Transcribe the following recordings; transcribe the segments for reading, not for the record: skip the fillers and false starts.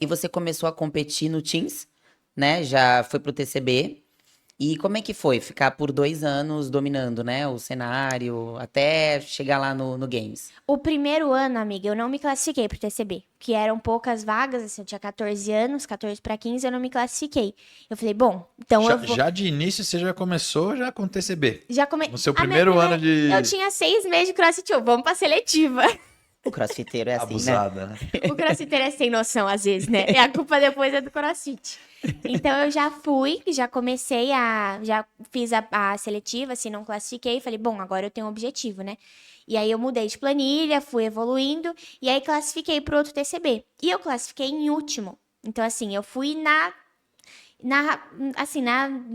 E você começou a competir no Teams, né? Já foi pro TCB. E como é que foi ficar por 2 anos dominando, né, o cenário, até chegar lá no Games? O primeiro ano, amiga, eu não me classifiquei pro TCB, que eram poucas vagas, assim, eu tinha 14 anos, 14 para 15, eu não me classifiquei. Eu falei, bom, então Já, eu vou... já de início você já começou já com TCB. Já come... No seu A minha primeiro ano Eu de tinha 6 meses de crossfit, vamos pra seletiva. O crossfiteiro é assim, né? abusada, né? O crossfiteiro é sem noção, às vezes, né? E a culpa depois é do crossfit. Então, eu já fui, já comecei já fiz a seletiva, assim, não classifiquei. Falei, bom, agora eu tenho um objetivo, né? E aí, eu mudei de planilha, fui evoluindo. E aí, classifiquei pro outro TCB. E eu classifiquei em último. Então, assim, eu fui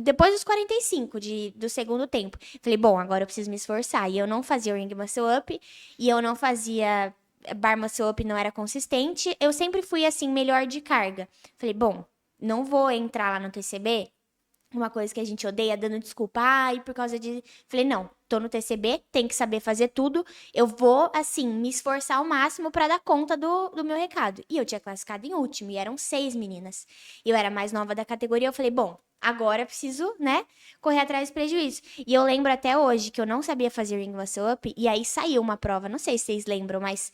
depois dos 45 do segundo tempo. Falei, bom, agora eu preciso me esforçar. E eu não fazia o Ring Muscle Up, e eu não fazia Bar Muscle Up, não era consistente. Eu sempre fui, assim, melhor de carga. Falei, bom, não vou entrar lá no TCB, uma coisa que a gente odeia, dando desculpa, e por causa de... Falei, não, tô no TCB, tem que saber fazer tudo, eu vou, assim, me esforçar ao máximo pra dar conta do meu recado. E eu tinha classificado em último, e eram 6 meninas. Eu era a mais nova da categoria, eu falei, bom, agora eu preciso, né, correr atrás do prejuízo. E eu lembro até hoje que eu não sabia fazer Ring Muscle Up, e aí saiu uma prova, não sei se vocês lembram, mas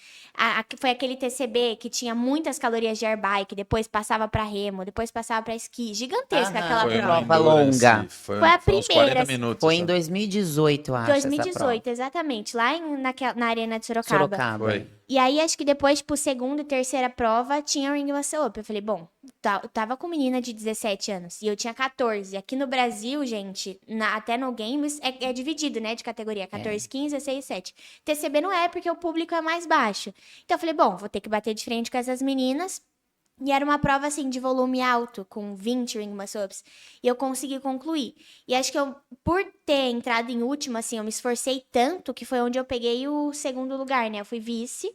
foi aquele TCB que tinha muitas calorias de airbike, depois passava pra remo, depois passava pra esqui, gigantesca Aham, aquela foi prova. uma longa. Foi a Foi uns 40 primeira, minutos. Foi em essa. 2018, eu acho, essa 2018, prova. exatamente, lá na Arena de Sorocaba. Sorocaba. Foi. E aí, acho que depois, tipo, segunda e terceira prova, tinha o Ring Muscle Up. Eu falei, bom, eu tava com menina de 17 anos e eu tinha 14. Aqui no Brasil, gente, até no Games, é dividido, né, de categoria. 14, 15, 16, 17. TCB não é, porque o público é mais baixo. Então, eu falei, bom, vou ter que bater de frente com essas meninas. E era uma prova, assim, de volume alto, com 20 Ring Muscle Ups. E eu consegui concluir. E acho que por ter entrado em última, assim, eu me esforcei tanto que foi onde eu peguei o segundo lugar, né? Eu fui vice.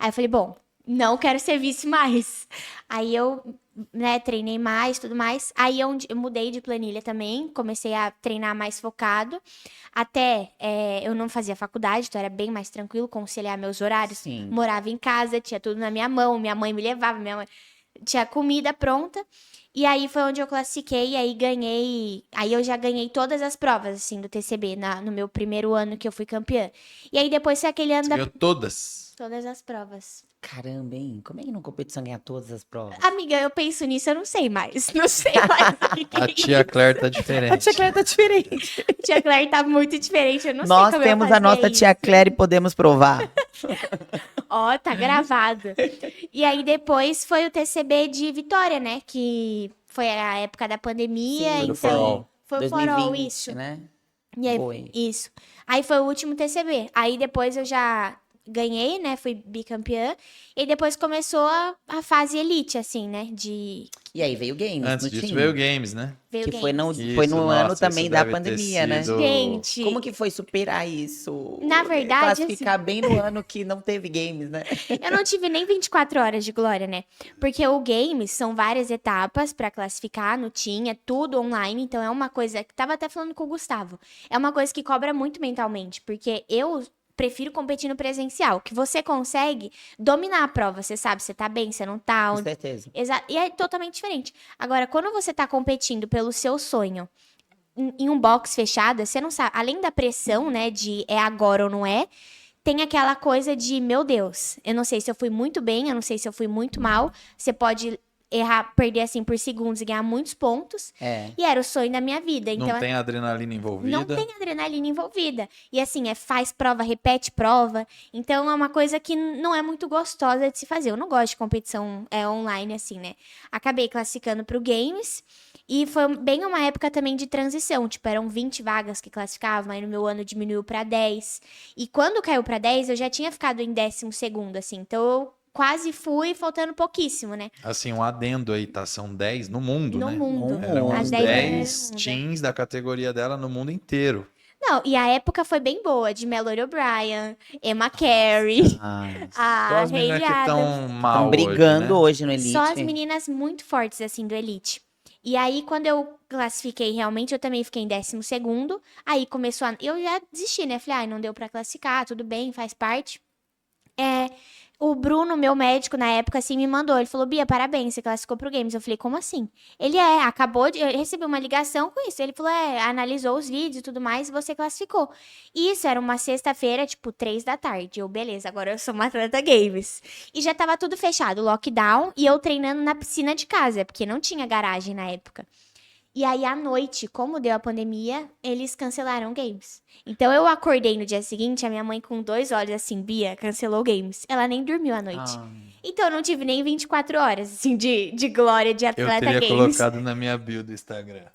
Aí eu falei, bom, não quero ser vice mais. Aí eu, né, treinei mais, tudo mais. Aí eu mudei de planilha também, comecei a treinar mais focado. Até eu não fazia faculdade, então era bem mais tranquilo conciliar meus horários. Sim. Morava em casa, tinha tudo na minha mão, minha mãe me levava, tinha comida pronta. E aí foi onde eu classifiquei, e aí ganhei. Aí eu já ganhei todas as provas, assim, do TCB, no meu primeiro ano que eu fui campeã. E aí depois foi aquele ano Você da. ganhou todas. Todas as provas. Caramba, hein? Como é que numa competição ganha todas as provas? Amiga, eu penso nisso, eu não sei mais. Não sei mais. A tia Claire tá A diferente. tia Claire tá diferente. Tia Claire tá muito diferente, eu não sei Nós como temos eu a nossa fazia tia isso. Claire e podemos provar. Ó, tá gravado. E aí depois foi o TCB de Vitória, né? Que foi a época da pandemia, Sim, Foi do For então... All. Foi o For All, 2020, isso. né? E aí, Foi. isso. Aí foi o último TCB. Aí depois eu já ganhei, né? Fui bicampeã. E depois começou a fase elite, assim, né? E aí veio Games Antes no disso Team. veio o Games, né? Veio Que foi no, games. foi no Isso, ano nossa, também isso da deve ter pandemia, né? sido- Gente, Como que foi superar isso? Na verdade, Classificar bem no ano que não teve Games, né? eu não tive nem 24 horas de glória, né? Porque o Games são várias etapas pra classificar no Team, é tudo online, então é uma coisa que tava até falando com o Gustavo. É uma coisa que cobra muito mentalmente, porque eu prefiro competir no presencial, que você consegue dominar a prova, você sabe, você tá bem, você não tá, Com certeza. E é totalmente diferente. Agora, quando você tá competindo pelo seu sonho em um box fechado, você não sabe, além da pressão, né, de é agora ou não é, tem aquela coisa de, meu Deus, eu não sei se eu fui muito bem, eu não sei se eu fui muito mal. Você pode errar, perder assim por segundos e ganhar muitos pontos. É. E era o sonho da minha vida. Então, Não tem adrenalina envolvida. não tem adrenalina envolvida. E assim, faz prova, repete prova. Então é uma coisa que não é muito gostosa de se fazer. Eu não gosto de competição online assim, né? Acabei classificando pro Games. E foi bem uma época também de transição. Tipo, eram 20 vagas que classificavam. Aí no meu ano diminuiu pra 10. E quando caiu pra 10, eu já tinha ficado em 12º, assim. Então eu quase fui, faltando pouquíssimo, né? Assim, um adendo aí, tá? São 10 no mundo, No né? mundo. Eram As os 10 10 eram- teams da categoria dela no mundo inteiro. Não, e a época foi bem boa, de Mallory O'Brien, Emma Carey, Só a as meninas Hayley que Adams. estão mal Estão brigando hoje, né? hoje no Elite. Só as meninas muito fortes, assim, do Elite. E aí, quando eu classifiquei realmente, eu também fiquei em 12º. Aí começou a... Eu já desisti, né? Falei, não deu pra classificar, tudo bem, faz parte. o Bruno, meu médico, na época, assim, me mandou. Ele falou, Bia, parabéns, você classificou pro Games. Eu falei, como assim? Ele acabou de... Eu recebi uma ligação com isso. Ele falou, analisou os vídeos e tudo mais e você classificou. E isso era uma sexta-feira, tipo, 3 da tarde. Eu, beleza, agora eu sou uma atleta Games. E já tava tudo fechado, lockdown, e eu treinando na piscina de casa, porque não tinha garagem na época. E aí, à noite, como deu a pandemia, eles cancelaram Games. Então, eu acordei no dia seguinte, a minha mãe com 2 olhos assim, Bia, cancelou Games. Ela nem dormiu à noite. Ah, Então, eu não tive nem 24 horas, assim, de glória de Eu atleta teria Games. colocado na minha bio do Instagram.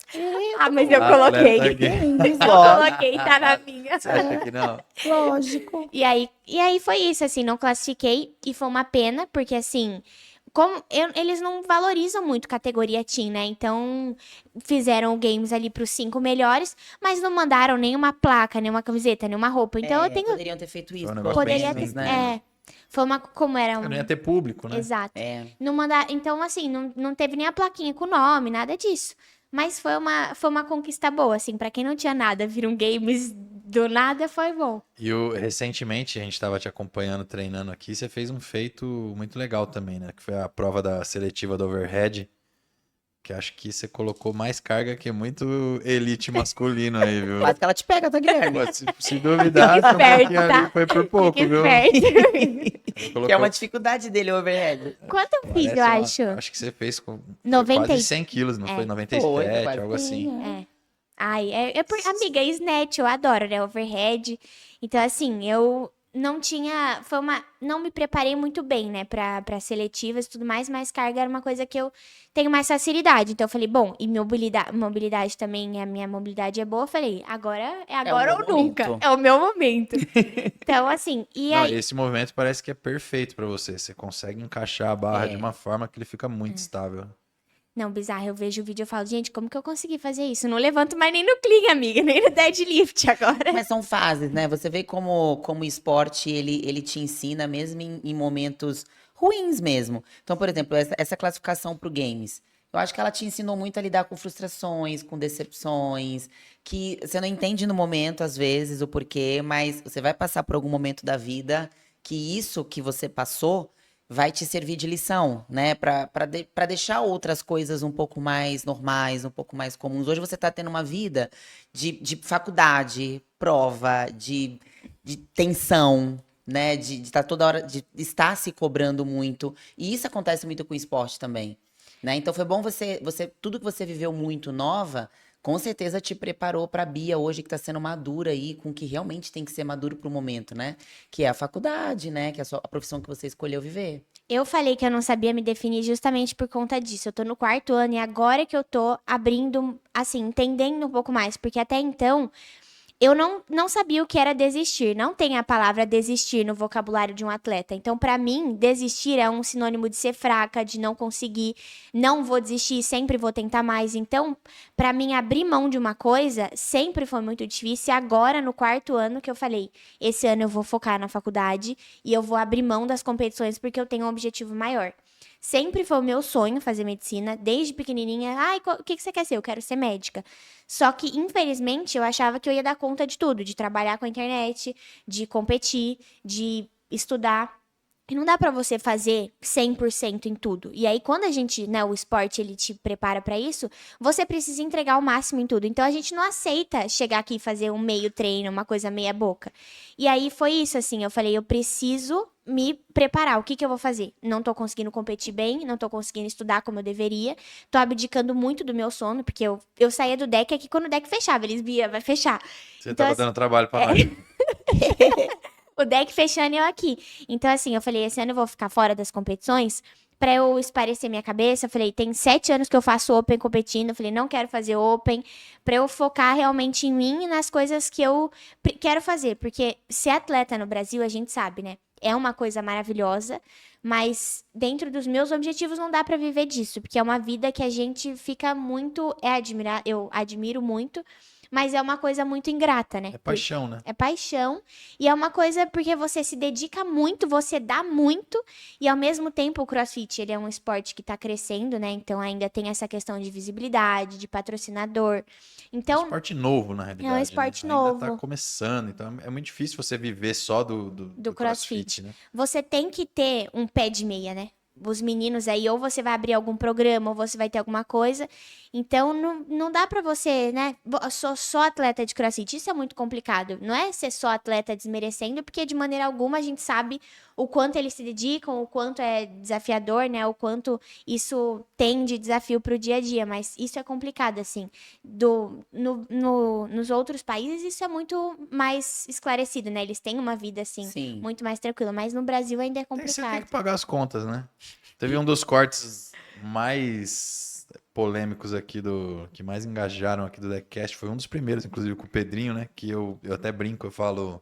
Ah, mas eu Atleta coloquei. Games. Eu coloquei, tá na minha. Você acha que não? lógico. E aí foi isso, assim, não classifiquei. E foi uma pena, porque assim... eles não valorizam muito categoria Team, né? Então, fizeram games ali pros 5 melhores, mas não mandaram nenhuma placa, nenhuma camiseta, nenhuma roupa. Então, eu tenho... Poderiam ter feito isso, Foi um pelo negócio Poderia menos, ter... né? Foi uma... Como era Eu não ia ter público, né? Exato. É. Não mandar... Então, assim, não teve nem a plaquinha com o nome, nada disso. Mas foi uma conquista boa, assim. Pra quem não tinha nada, viram games do nada, foi bom. E recentemente a gente estava te acompanhando, treinando aqui. Você fez um feito muito legal também, né? Que foi a prova da seletiva do overhead. Que acho que você colocou mais carga que muito elite masculino aí, viu? Quase que ela te pega, tá, Guilherme? Pô, se duvidar, Fica um pouquinho esperto, tá? ali foi por pouco, Fique viu? esperto. Ele Que é uma dificuldade dele, o overhead. Quanto eu fiz, parece eu uma- acho? Acho que você fez com 90 quase 100 quilos, não foi? 97, Foi, quase algo assim. É. Ai, amiga, snatch, eu adoro, né? Overhead. Então, assim, eu não tinha. Não me preparei muito bem, né? Pra seletivas e tudo mais, mas carga era uma coisa que eu tenho mais facilidade. Então, eu falei, bom, e mobilidade também, a minha mobilidade é boa. Eu falei, agora é agora meu ou nunca. momento. É o meu momento. Então, assim, e Não, aí. esse movimento parece que é perfeito pra você. Você consegue encaixar a barra É. de uma forma que ele fica muito estável. Não, bizarro, eu vejo o vídeo e falo, gente, como que eu consegui fazer isso? Não levanto mais nem no clean, amiga, nem no deadlift agora. Mas são fases, né? Você vê como o esporte, ele te ensina mesmo em momentos ruins mesmo. Então, por exemplo, essa classificação pro games. Eu acho que ela te ensinou muito a lidar com frustrações, com decepções, que você não entende no momento, às vezes, o porquê, mas você vai passar por algum momento da vida que isso que você passou vai te servir de lição, né? Pra deixar outras coisas um pouco mais normais, um pouco mais comuns. Hoje você tá tendo uma vida de faculdade, prova, de tensão, né? De estar toda hora, de estar se cobrando muito. E isso acontece muito com o esporte também, né? Então foi bom tudo que você viveu muito nova, com certeza te preparou pra Bia hoje que tá sendo madura aí, com o que realmente tem que ser maduro pro momento, né? Que é a faculdade, né? Que é a profissão que você escolheu viver. Eu falei que eu não sabia me definir justamente por conta disso. Eu tô no 4º ano e agora que eu tô abrindo, assim, entendendo um pouco mais. Porque até então, eu não sabia o que era desistir. Não tem a palavra desistir no vocabulário de um atleta. Então, pra mim, desistir é um sinônimo de ser fraca, de não conseguir, não vou desistir, sempre vou tentar mais. Então, pra mim, abrir mão de uma coisa sempre foi muito difícil. E agora, no 4º ano, que eu falei, esse ano eu vou focar na faculdade e eu vou abrir mão das competições porque eu tenho um objetivo maior. Sempre foi o meu sonho fazer medicina, desde pequenininha. Ai, o que você quer ser? Eu quero ser médica. Só que, infelizmente, eu achava que eu ia dar conta de tudo, de trabalhar com a internet, de competir, de estudar. E não dá pra você fazer 100% em tudo. E aí, quando a gente, né, o esporte, ele te prepara pra isso, você precisa entregar o máximo em tudo. Então, a gente não aceita chegar aqui e fazer um meio treino, uma coisa meia boca. E aí, foi isso, assim, eu falei, eu preciso me preparar. O que que eu vou fazer? Não tô conseguindo competir bem, não tô conseguindo estudar como eu deveria, tô abdicando muito do meu sono, porque eu saía do deck aqui quando o deck fechava, eles via, vai fechar. Você Então, tava assim, dando trabalho pra nós. o deck fechando e eu aqui. Então, assim, eu falei, esse ano eu vou ficar fora das competições pra eu esparecer minha cabeça. Eu falei, tem 7 anos que eu faço Open competindo. Eu falei, não quero fazer Open. Pra eu focar realmente em mim e nas coisas que eu quero fazer. Porque ser atleta no Brasil, a gente sabe, né? É uma coisa maravilhosa, mas dentro dos meus objetivos não dá pra viver disso, porque é uma vida que a gente fica muito, eu admiro muito, mas é uma coisa muito ingrata, né? É paixão, né? É paixão e é uma coisa porque você se dedica muito, você dá muito e ao mesmo tempo o CrossFit, ele é um esporte que tá crescendo, né? Então ainda tem essa questão de visibilidade, de patrocinador. É um Então, esporte novo, na realidade, né? esporte Ainda tá novo. começando, então é muito difícil você viver só do CrossFit. CrossFit, né? Você tem que ter um pé de meia, né? Os meninos aí, ou você vai abrir algum programa, ou você vai ter alguma coisa. Então, não dá pra você, né? Sou só atleta de CrossFit. Isso é muito complicado. Não é ser só atleta desmerecendo, porque de maneira alguma a gente sabe o quanto eles se dedicam, o quanto é desafiador, né? O quanto isso tem de desafio pro dia a dia. Mas isso é complicado, assim. Nos outros países, isso é muito mais esclarecido, né? Eles têm uma vida, assim, Sim. muito mais tranquila. Mas no Brasil ainda é Você tem complicado. que pagar as contas, né? Teve um dos cortes mais polêmicos aqui que mais engajaram aqui do Deckcast, foi um dos primeiros, inclusive com o Pedrinho, né? Que eu até brinco, eu falo,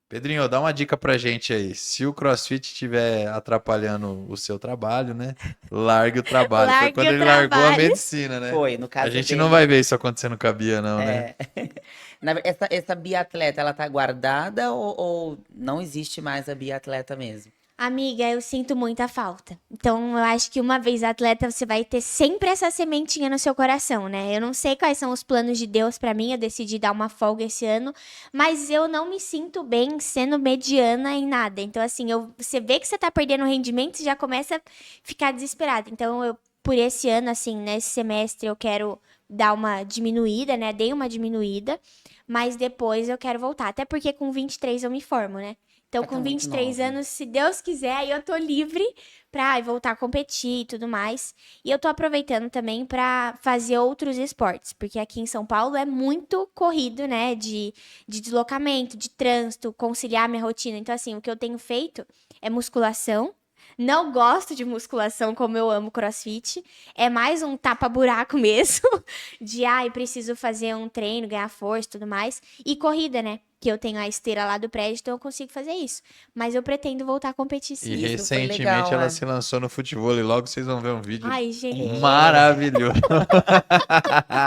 Pedrinho, dá uma dica pra gente aí. Se o CrossFit estiver atrapalhando o seu trabalho, né? Largue o trabalho. Foi Largue quando o ele largou a trabalho. medicina, né? Foi, no A caso gente dele. não vai ver isso acontecendo com a Bia, não, né? É. Essa biatleta, ela tá guardada ou não existe mais a biatleta mesmo? Amiga, eu sinto muita falta. Então, eu acho que uma vez atleta, você vai ter sempre essa sementinha no seu coração, né? Eu não sei quais são os planos de Deus pra mim, eu decidi dar uma folga esse ano, mas eu não me sinto bem sendo mediana em nada. Então, assim, você vê que você tá perdendo rendimento, você já começa a ficar desesperado. Então, por esse ano, assim, nesse semestre, eu quero dar uma diminuída, né? Dei uma diminuída, mas depois eu quero voltar. Até porque com 23 eu me formo, né? Então, Ah, tá com muito 23 nova. anos, se Deus quiser, aí eu tô livre pra voltar a competir e tudo mais. E eu tô aproveitando também pra fazer outros esportes, porque aqui em São Paulo é muito corrido, né? De deslocamento, de trânsito, conciliar minha rotina. Então, assim, o que eu tenho feito é musculação. Não gosto de musculação como eu amo CrossFit. É mais um tapa-buraco mesmo. De, ai, preciso fazer um treino, ganhar força e tudo mais. E corrida, né? Que eu tenho a esteira lá do prédio, então eu consigo fazer isso. Mas eu pretendo voltar a competir E sim. Isso foi recentemente legal, ela é. se lançou no futebol e logo vocês vão ver um vídeo Ai, gente. maravilhoso.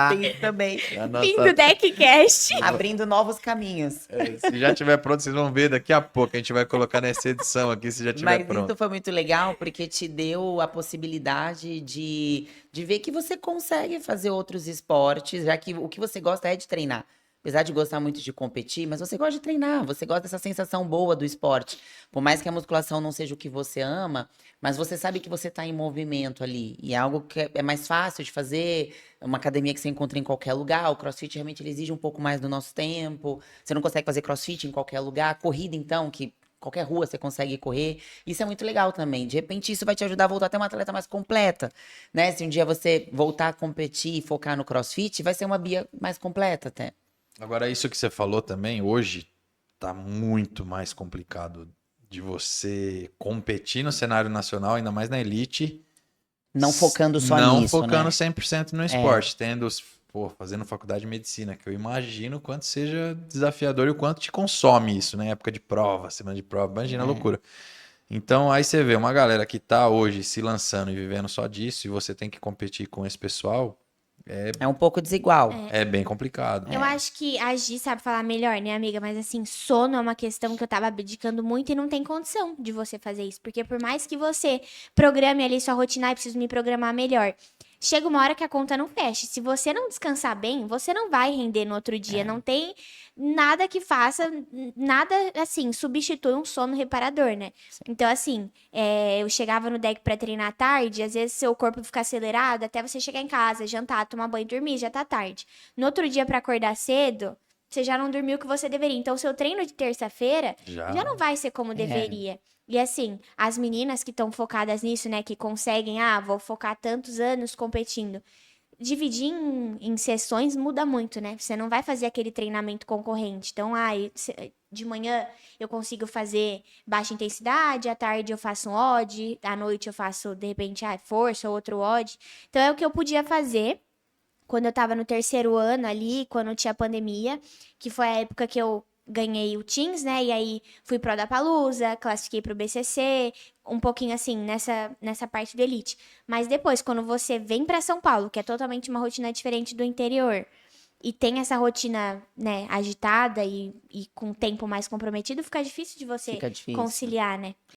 Tem isso também. A Fim nossa do Deckcast. Abrindo novos caminhos. Se já tiver pronto, vocês vão ver daqui a pouco. A gente vai colocar nessa edição aqui, se já tiver Mas pronto. isso foi muito legal, porque te deu a possibilidade de ver que você consegue fazer outros esportes, já que o que você gosta é de treinar. Apesar de gostar muito de competir, mas você gosta de treinar, você gosta dessa sensação boa do esporte. Por mais que a musculação não seja o que você ama, mas você sabe que você está em movimento ali. E é algo que é mais fácil de fazer, é uma academia que você encontra em qualquer lugar. O CrossFit realmente ele exige um pouco mais do nosso tempo. Você não consegue fazer CrossFit em qualquer lugar. Corrida, então, que qualquer rua você consegue correr. Isso é muito legal também. De repente, isso vai te ajudar a voltar a ter uma atleta mais completa, né? Se um dia você voltar a competir e focar no CrossFit, vai ser uma Bia mais completa até. Agora, isso que você falou também, hoje tá muito mais complicado de você competir no cenário nacional, ainda mais na elite. Não focando só não nisso, focando né? 100% no esporte, fazendo faculdade de medicina, que eu imagino o quanto seja desafiador e o quanto te consome isso, né? Época de prova, semana de prova, imagina a loucura. Então, aí você vê uma galera que tá hoje se lançando e vivendo só disso, e você tem que competir com esse pessoal, É um pouco desigual. é bem complicado. Eu acho que a Gi sabe falar melhor, né, amiga? Mas assim, sono é uma questão que eu tava abdicando muito e não tem condição de você fazer isso. Porque por mais que você programe ali sua rotina, e preciso me programar melhor. Chega uma hora que a conta não fecha. Se você não descansar bem, você não vai render no outro dia. Não tem nada que faça, nada assim, substitui um sono reparador, né? Então, assim, eu chegava no deck pra treinar à tarde, às vezes seu corpo fica acelerado, até você chegar em casa, jantar, tomar banho e dormir, já tá tarde. No outro dia, pra acordar cedo, você já não dormiu o que você deveria. Então, seu treino de terça-feira já não vai ser como deveria. E assim, as meninas que estão focadas nisso, né, que conseguem, vou focar tantos anos competindo. Dividir em sessões muda muito, né? Você não vai fazer aquele treinamento concorrente. Então, de manhã eu consigo fazer baixa intensidade, à tarde eu faço um odd, à noite eu faço, de repente, força ou outro odd. Então, é o que eu podia fazer quando eu tava no terceiro ano ali, quando tinha pandemia, que foi a época que eu ganhei o Teams, né? E aí fui pro Dapalooza, classifiquei pro BCC, um pouquinho assim, nessa parte do Elite. Mas depois, quando você vem pra São Paulo, que é totalmente uma rotina diferente do interior, e tem essa rotina, né, agitada e com tempo mais comprometido, fica difícil de você Fica difícil. conciliar, né?